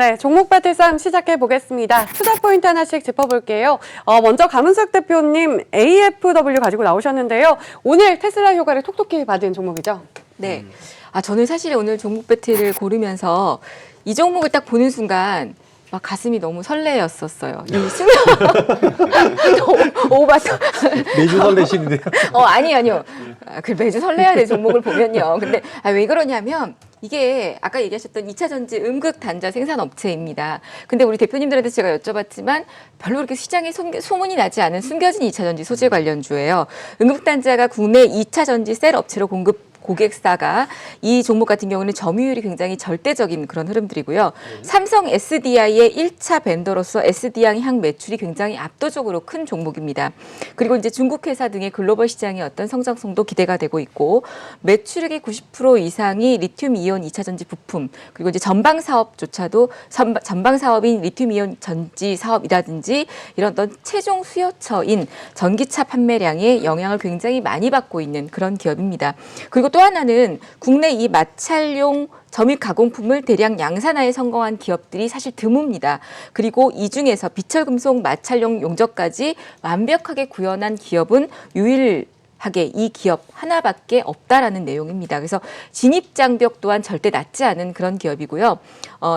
네, 종목 배틀 싸움 시작해 보겠습니다. 투자 포인트 하나씩 짚어볼게요. 먼저 강은석 대표님 AFW 가지고 나오셨는데요. 오늘 테슬라 효과를 톡톡히 받은 종목이죠? 네. 저는 사실 오늘 종목 배틀을 고르면서 이 종목을 딱 보는 순간 막 가슴이 너무 설레였었어요. 이 순간 오바서 매주 설레시는데요? 아니요. 그 매주 설레야 돼 종목을 보면요. 근데 왜 그러냐면 이게 아까 얘기하셨던 2차 전지 음극 단자 생산 업체입니다. 근데 우리 대표님들한테 제가 여쭤봤지만 별로 그렇게 시장에 소문이 나지 않은 숨겨진 2차 전지 소재 관련주예요. 음극 단자가 국내 2차 전지 셀 업체로 고객사가 이 종목 같은 경우는 점유율이 굉장히 절대적인 그런 흐름들이고요. 삼성 SDI의 1차 벤더로서 SDI 향 매출이 굉장히 압도적으로 큰 종목입니다. 그리고 이제 중국 회사 등의 글로벌 시장의 어떤 성장성도 기대가 되고 있고 매출액의 90% 이상이 리튬 이온 2차 전지 부품 그리고 이제 전방 사업조차도 전방 사업인 리튬 이온 전지 사업이라든지 이런 어떤 최종 수요처인 전기차 판매량에 영향을 굉장히 많이 받고 있는 그런 기업입니다. 그리고 또 하나는 국내 이 마찰용 점입 가공품을 대량 양산화에 성공한 기업들이 사실 드뭅니다. 그리고 이 중에서 비철금속 마찰용 용접까지 완벽하게 구현한 기업은 유일하게 이 기업 하나밖에 없다라는 내용입니다. 그래서 진입 장벽 또한 절대 낮지 않은 그런 기업이고요.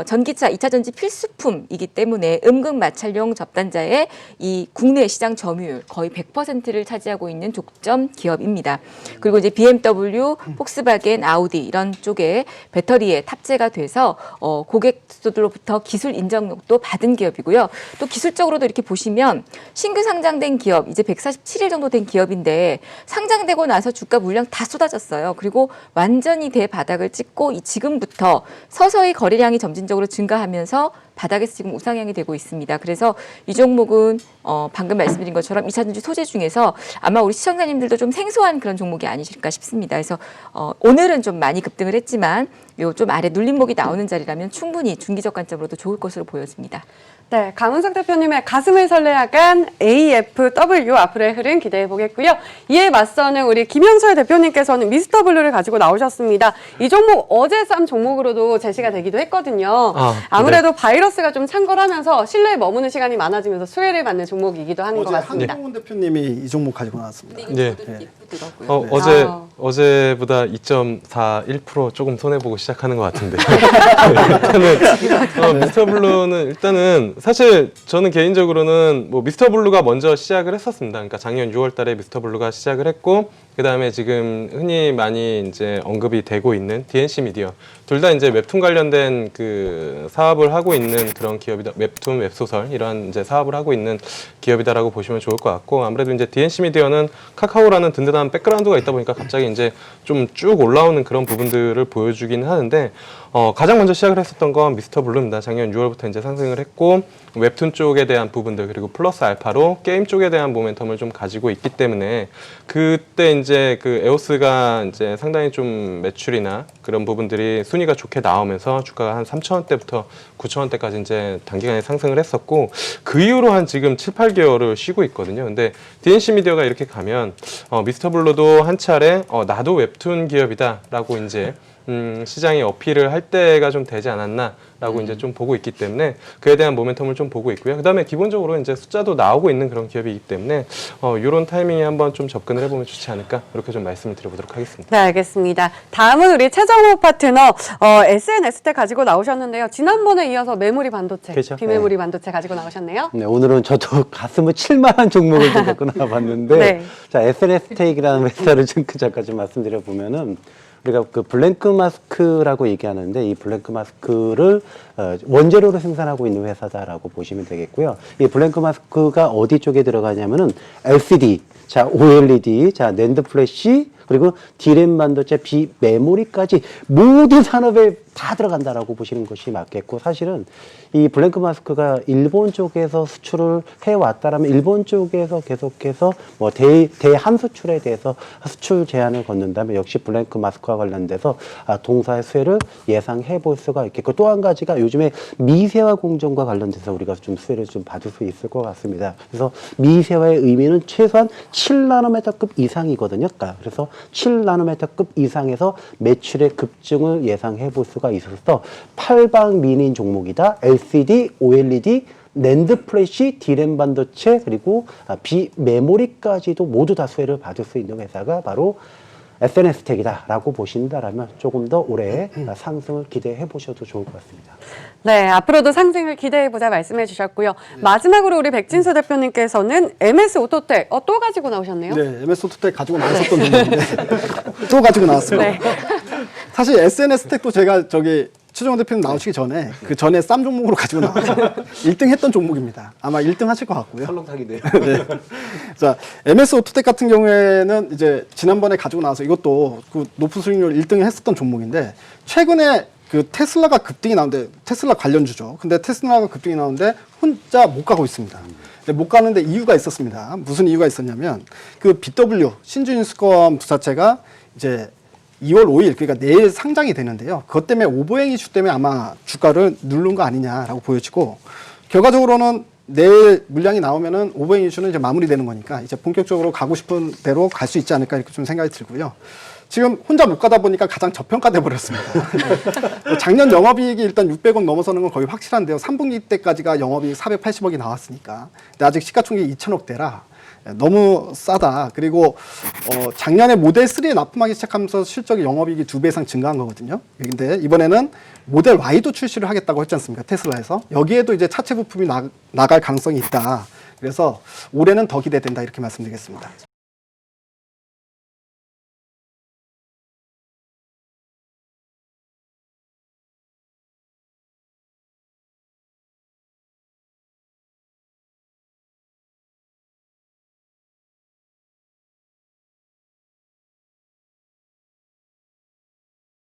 전기차 2차 전지 필수품이기 때문에 음극 마찰용 접단자의 이 국내 시장 점유율 거의 100%를 차지하고 있는 독점 기업입니다. 그리고 이제 BMW, 폭스바겐, 아우디 이런 쪽에 배터리에 탑재가 돼서 고객들로부터 기술 인정도 받은 기업이고요. 또 기술적으로도 이렇게 보시면 신규 상장된 기업 이제 147일 정도 된 기업인데 상장되고 나서 주가 물량 다 쏟아졌어요. 그리고 완전히 대바닥을 찍고 지금부터 서서히 거래량이 점진적으로 증가하면서 바닥에서 지금 우상향이 되고 있습니다. 그래서 이 종목은 방금 말씀드린 것처럼 2차 전지 소재 중에서 아마 우리 시청자님들도 좀 생소한 그런 종목이 아니실까 싶습니다. 그래서 오늘은 좀 많이 급등을 했지만 요 좀 아래 눌림목이 나오는 자리라면 충분히 중기적 관점으로도 좋을 것으로 보여집니다. 네, 강은석 대표님의 가슴을 설레야간 AFW 앞으로의 흐름 기대해 보겠고요. 이에 맞서는 우리 김영철 대표님께서는 미스터 블루를 가지고 나오셨습니다. 이 종목 어제 싼 종목으로도 제시가 되기도 했거든요. 아무래도 네. 바이러스가 좀 창궐하면서 실내에 머무는 시간이 많아지면서 수혜를 받는 종목이기도 하는 것 어제 같습니다. 한동훈 대표님이 이 종목 가지고 나왔습니다. 근데 이거 네. 예쁘더라고요. 어제보다 2.41% 조금 손해보고 시작하는 것 같은데. 일단은, 미스터 블루는 일단은 사실 저는 개인적으로는 뭐 미스터 블루가 먼저 시작을 했었습니다. 그러니까 작년 6월 달에 미스터 블루가 시작을 했고, 그 다음에 지금 흔히 많이 이제 언급이 되고 있는 DNC 미디어. 둘 다 이제 웹툰 관련된 그 사업을 하고 있는 그런 기업이다. 웹툰, 웹소설, 이런 이제 사업을 하고 있는 기업이다라고 보시면 좋을 것 같고, 아무래도 이제 DNC 미디어는 카카오라는 든든한 백그라운드가 있다 보니까 갑자기 이제 좀 쭉 올라오는 그런 부분들을 보여주긴 하는데, 가장 먼저 시작을 했었던 건 미스터 블루입니다. 작년 6월부터 이제 상승을 했고, 웹툰 쪽에 대한 부분들, 그리고 플러스 알파로 게임 쪽에 대한 모멘텀을 좀 가지고 있기 때문에, 그때 이제 그 에오스가 이제 상당히 좀 매출이나 그런 부분들이 순위가 좋게 나오면서 주가가 한 3,000원대부터 9,000원대까지 이제 단기간에 상승을 했었고, 그 이후로 한 지금 7, 8개월을 쉬고 있거든요. 근데 DNC 미디어가 이렇게 가면, 미스터 블루도 한 차례, 나도 웹툰 기업이다라고 이제 시장에 어필을 할 때가 좀 되지 않았나라고 이제 좀 보고 있기 때문에 그에 대한 모멘텀을 좀 보고 있고요. 그다음에 기본적으로 이제 숫자도 나오고 있는 그런 기업이기 때문에 이런 타이밍에 한번 좀 접근을 해보면 좋지 않을까 이렇게 좀 말씀을 드려보도록 하겠습니다. 네, 알겠습니다. 다음은 우리 최정호 파트너 SNS텍 가지고 나오셨는데요. 지난번에 이어서 메모리 반도체, 그렇죠. 비메모리 반도체 가지고 나오셨네요. 네, 오늘은 저도 가슴을 칠만한 종목을 좀 갖고 나와봤는데, 네. 자, SNS텍이라는 회사를 잠깐 좀 말씀드려 보면은, 우리가 그 블랭크 마스크라고 얘기하는데, 이 블랭크 마스크를 원재료로 생산하고 있는 회사다라고 보시면 되겠고요. 이 블랭크 마스크가 어디 쪽에 들어가냐면은 LCD, 자, OLED, 자, 낸드 플래시, 그리고 D램 반도체, 비메모리까지 모든 산업에 다 들어간다라고 보시는 것이 맞겠고, 사실은 이 블랭크 마스크가 일본 쪽에서 수출을 해왔다라면 일본 쪽에서 계속해서 뭐 대한 수출에 대해서 수출 제한을 걷는다면 역시 블랭크 마스크와 관련돼서 동사의 수혜를 예상해 볼 수가 있겠고, 또 한 가지가 요즘에 미세화 공정과 관련돼서 우리가 좀 수혜를 좀 받을 수 있을 것 같습니다. 그래서 미세화의 의미는 최소한 7나노미터급 이상이거든요. 그래서 7나노미터급 이상에서 매출의 급증을 예상해 볼 수가 있어서 팔방미인 종목이다. LCD, OLED, 낸드 플래시, D램 반도체 그리고 비메모리까지도 모두 다 수혜를 받을 수 있는 회사가 바로 SNS텍이다라고 보신다라면 조금 더 올해 상승을 기대해 보셔도 좋을 것 같습니다. 네, 앞으로도 상승을 기대해보자 말씀해 주셨고요. 마지막으로 우리 백진수 대표님께서는 MS 오토텍 또 가지고 나오셨네요. 네, MS 오토텍 가지고 나왔었던 종목인데 또 가지고 나왔습니다. 네. 사실 SNS텍도 제가 최정원 대표님 나오시기 전에 그 전에 쌈 종목으로 가지고 나왔어요. 1등 했던 종목입니다. 아마 1등 하실 것 같고요. 설렁탕이네요. 네. 자, MS 오토텍 같은 경우에는 이제 지난번에 가지고 나와서 이것도 그 높은 수익률 1등을 했었던 종목인데 최근에 그 테슬라가 급등이 나오는데 테슬라 관련주죠. 근데 테슬라가 급등이 나오는데 혼자 못 가고 있습니다. 근데 못 가는데 이유가 있었습니다. 무슨 이유가 있었냐면 그 BW 신주인수검 부사체가 이제 2월 5일 그러니까 내일 상장이 되는데요. 그것 때문에 오버행 이슈 때문에 아마 주가를 누른 거 아니냐라고 보여지고 결과적으로는 내일 물량이 나오면은 오버행 이슈는 이제 마무리되는 거니까 이제 본격적으로 가고 싶은 대로 갈 수 있지 않을까 이렇게 좀 생각이 들고요. 지금 혼자 못 가다 보니까 가장 저평가돼 버렸습니다. 작년 영업이익이 일단 600원 넘어서는 건 거의 확실한데요. 3분기 때까지가 영업이익 480억이 나왔으니까. 근데 아직 시가총액이 2천억대라 너무 싸다. 그리고 작년에 모델 3에 납품하기 시작하면서 실적이 영업이익이 2배 이상 증가한 거거든요. 근데 이번에는 모델 Y도 출시를 하겠다고 했지 않습니까? 테슬라에서. 여기에도 이제 차체 부품이 나갈 가능성이 있다. 그래서 올해는 더 기대된다 이렇게 말씀드리겠습니다.